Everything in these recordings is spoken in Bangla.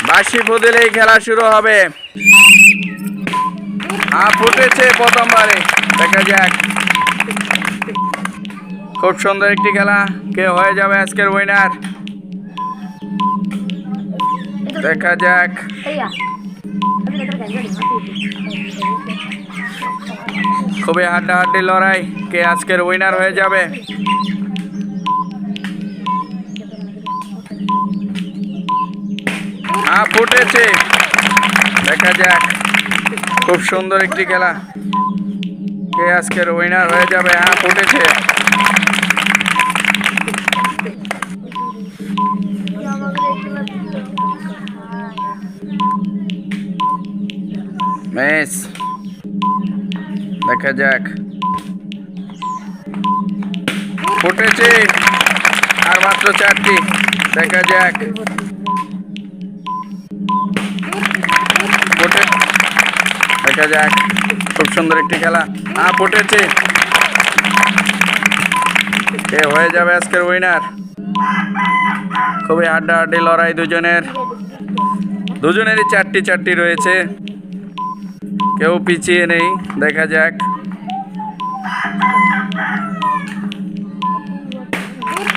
বাঁশি ফুদিলেই খেলা শুরু হবে। ফুটেছে প্রথমবারে, দেখা যাক। খুব সুন্দর একটি খেলা, কে হয়ে যাবে আজকের উইনার দেখা যাক। খুবই হাড্ডাহাড্ডি লড়াই, কে আজকের উইনার হয়ে যাবে। ফুটেছে, দেখা যাক। খুব সুন্দর একটি খেলা, কে আজকের উইনার হয়ে যাবে। ফুটেছে। ম্যাচ দেখা যাক। ফুটেছে, আর মাত্র 4টি, দেখা যাক। দেখা যাক, খুব সুন্দর একটি খেলা। ফুটেছে, কে হয়ে যাবে আজকের উইনার। খুবই হাড্ডাহাড্ডি লড়াই দুজনেরই 4টি রয়েছে, কেউ পিছিয়ে নেই, দেখা যাক।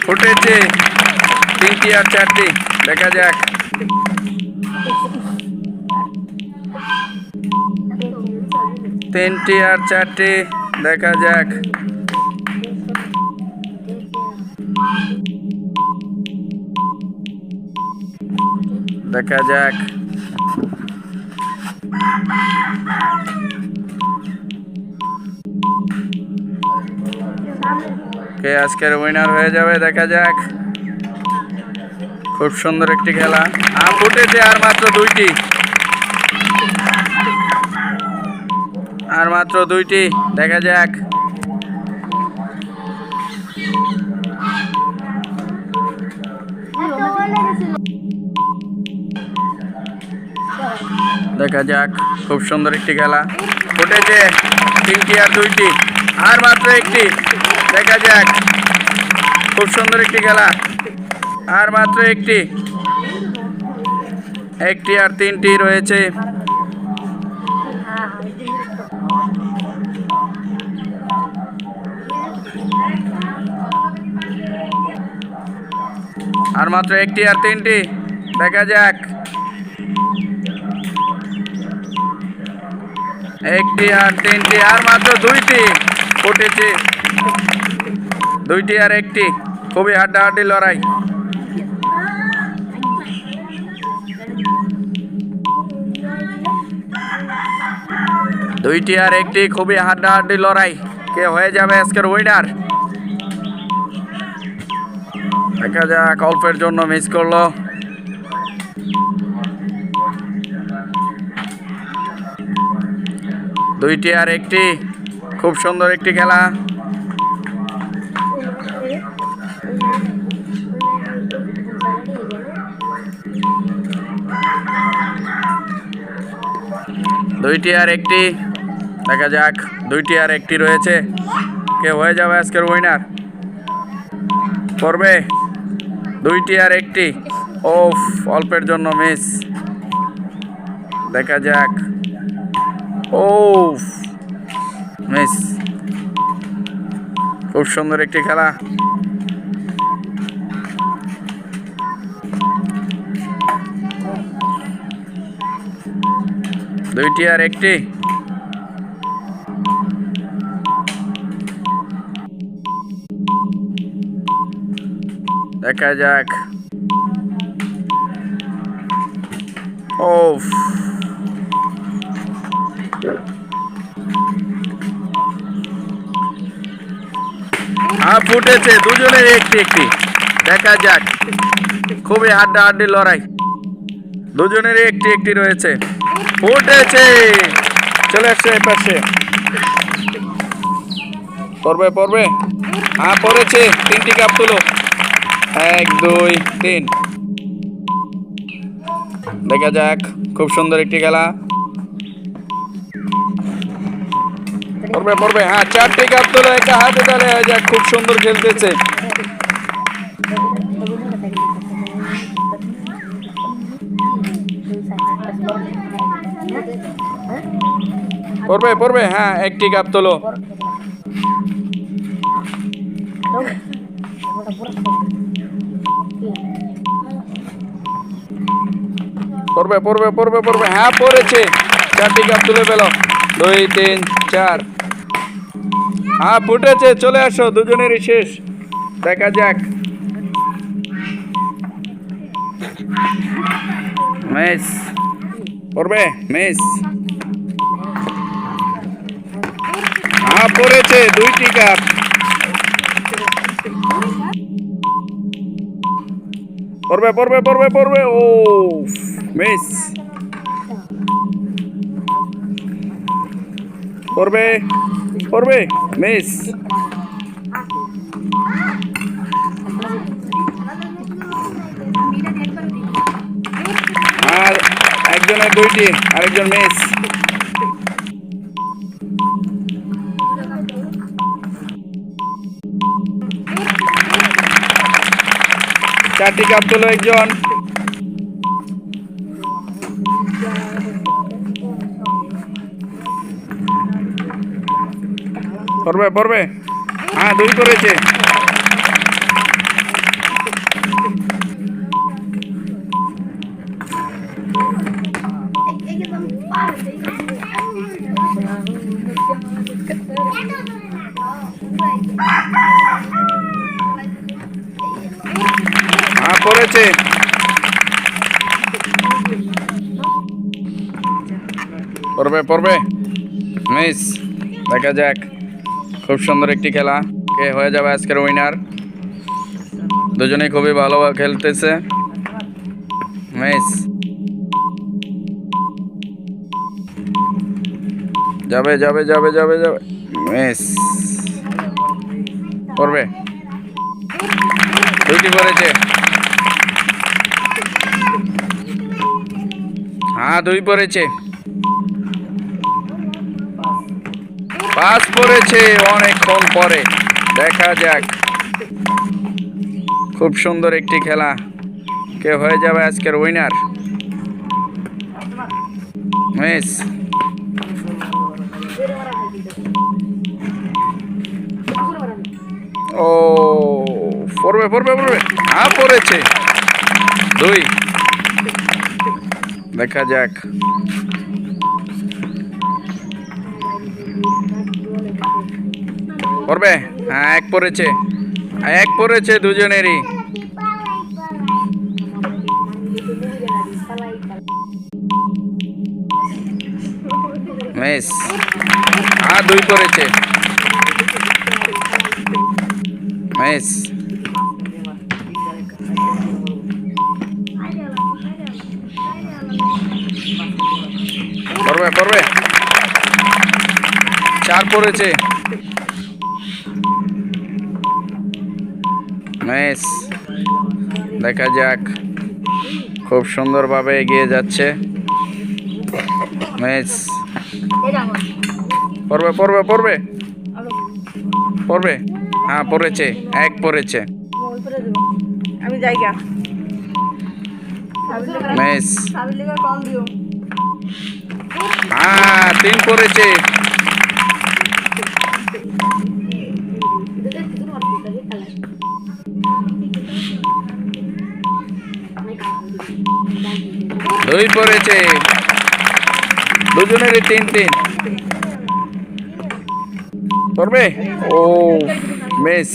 ফুটেছে 3টি আর 4টি, দেখা যাক। তিনটি আর 4টি, দেখা যাক। দেখা যাক, কে আজকের উইনার হয়ে যাবে, দেখা যাক। খুব সুন্দর একটি খেলা। ফুটেছে, আর মাত্র 2টি, আর মাত্র 2টি, দেখা যাক। দেখা যাক, খুব সুন্দর একটি খেলা। ফুটেছে 3টি আর 2টি, আর মাত্র 1টি, দেখা যাক। খুব সুন্দর একটি খেলা, আর মাত্র 1টি আর 3টি রয়েছে। আর মাত্র 1টি আর 3টি, দেখা যাক। 1টি আর 3টি, আর মাত্র 2টি, ফুটেছে 2টি আর 1টি। খুবই হাড্ডাহাড্ডি লড়াই। দুইটি আর 1টি, খুবই হাড্ডাহাড্ডি লড়াই, কে হয়ে যাবে আজকের উইনার। দেখা যাক, অল্পের জন্য মিস করলো। দুইটি আর 1টি, খুব সুন্দর একটি খেলা। দুইটি আর 1টি, দেখা যাক। 2টি আর 1টি রয়েছে, কে হয়ে যাবে আজকের উইনার। করবে 2টি আর 1টি, অল্পের জন্য মিস, দেখা যাক। মিস। খুব সুন্দর একটি খেলা। দুইটি আর 1টি, দেখা যাক। ফুটেছে, দুজনের 1টি, দেখা যাক। খুবই হাড্ডাহাড্ডি লড়াই, দুজনের 1টি রয়েছে। ফুটেছে, চলে আসছে এই পাশে। পড়বে পড়েছে। 3টি কাপ তুলো, 1 2 3, দেখা যাক। খুব সুন্দর একটি খেলা। পড়বে 4টি কাপ তুলো একা হাতে তালে, যাক। খুব সুন্দর খেলতেছে। পড়বে পড়বে, হ্যাঁ একটি কাপ তোলো। পড়বে পড়বে পড়বে পড়বে, হ্যাঁ পড়েছে। 4টি কাপ তুলে পেল। 2 3 4, হ্যাঁ ফুটেছে। চলে আসো, দুজনেরই শেষ। দেখা যাক। মিস পড়বে, মিস, হ্যাঁ পড়েছে। 2টি কাপ। পড়বে পড়বে পড়বে পড়বে, ও মিস। পড়বে পড়বে, মিস। আর একজনের 2টি, আরেকজন মিস। চারটি কাপ তোলো একজন। পড়বে পড়বে, হ্যাঁ 2 করেছে। হ্যাঁ পড়েছে। পড়বে পড়বে, মিস। দেখা যাক। খুব সুন্দর একটি খেলা। কে হয়ে যাবে আজকের উইনার? দুজনেই খুবই ভালো খেলতেছে। মিস। যাবে যাবে যাবে যাবে যাবে, মিস। পড়বে, 2টি করেছে। হ্যাঁ 2 পড়েছে। 5 পড়েছে অনেকক্ষণ পরে। দেখা যাক। খুব সুন্দর একটি খেলা। কে হয়ে যাবে আজকের উইনার? মিস। ও পড়বে পড়বে পড়বে, হ্যাঁ পড়েছে। 2। দেখা যাক। পড়বে, হ্যাঁ 1 পড়েছে। 1 পড়েছে দুজনেরই। মিস। হ্যাঁ 2 পড়েছে। মিস। পড়বে পড়বে, 4 পড়েছে। মিস। দেখা যাক। খুব সুন্দরভাবে এগিয়ে যাচ্ছে। মিস। পড়বে পড়বে পড়বে পড়বে, হ্যাঁ পড়েছে। 1 পড়েছে। আমি জায়গা মিস। হ্যাঁ 3 পড়েছে। দুই পড়েছে। দুজনেরই 3 3। পড়বে, ও মিস।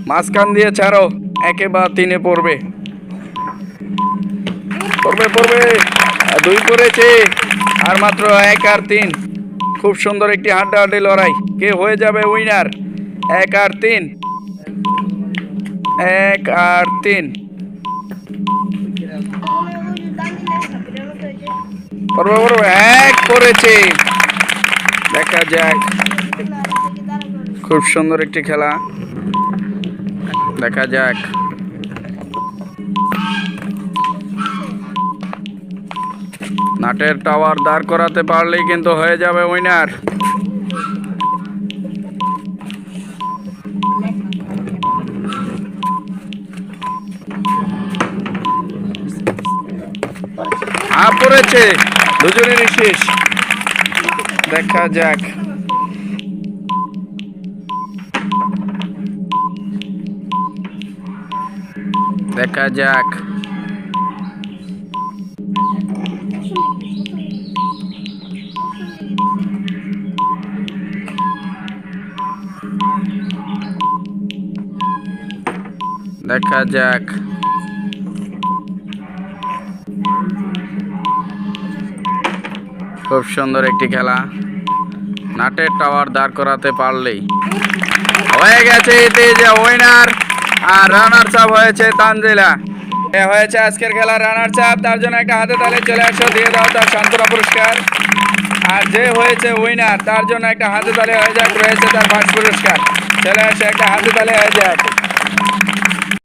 মাঝখান দিয়ে ছাড়ো, 1 বা 3-এ পড়বে। পড়বে পড়বে, 2 পড়েছে। আর মাত্র 1 আর 3। খুব সুন্দর একটি হাড্ডাহাড্ডি লড়াই। কে হয়ে যাবে উইনার? 1 আর 3, 1 আর 3। পড়বে পড়বে, 1 পড়েছে। দেখা যাক। খুব সুন্দর একটি খেলা। দেখা যাক। নাটের টাওয়ার দাঁড় করাতে পারলেই কিন্তু হয়ে যাবে উইনার। পড়েছে। দুজনেরই শেষ। দেখা যাক। দেখা যাক। দেখা যাক। খুব সুন্দর একটি খেলা। নাটের টাওয়ার দাঁড় করাতে পারলেই হয়ে গেছে এতে যে উইনার আর রানার্স আপ হয়েছে তানজিলা। এ হয়েছে আজকের খেলার রানার্স আপ, তার জন্য একটা হাতে তালে চলে আসো, দিয়ে দাও তার সান্ত্বনা পুরস্কার। আর যে হয়েছে উইনার তার জন্য একটা হাতে তালে হয়ে যাক, রয়েছে তার ফার্স্ট পুরস্কার। চলে আসে একটা হাতে তালে হয়ে যাক।